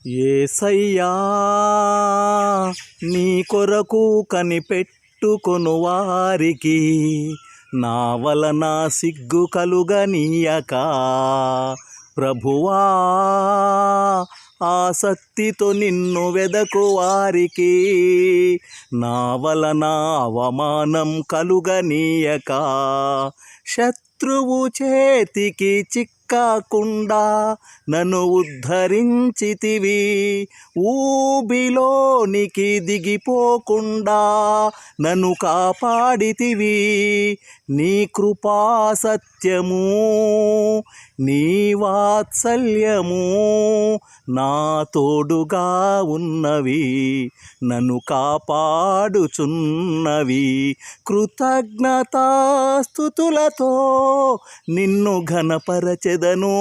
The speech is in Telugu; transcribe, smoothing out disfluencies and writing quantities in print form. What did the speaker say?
యేసయ్యా నీ కొరకు కనిపెట్టుకొను వారికి నా వలన సిగ్గు కలుగనీయక ప్రభువా ఆసక్తితో నిన్ను వెదకు వారికి నా వలన అవమానం కలుగనీయక శత్రువు చేతికి చిక్కకుండా నన్ను ఉద్ధరించితివి ఊబిలోనికి దిగిపోకుండా నన్ను కాపాడితివి నీ కృపా సత్యము నీ వాత్సల్యము నా తోడుగా ఉన్నవి నన్ను కాపాడుచున్నవి కృతజ్ఞతాస్తుతులతో నిన్ను ఘనపరచెదను.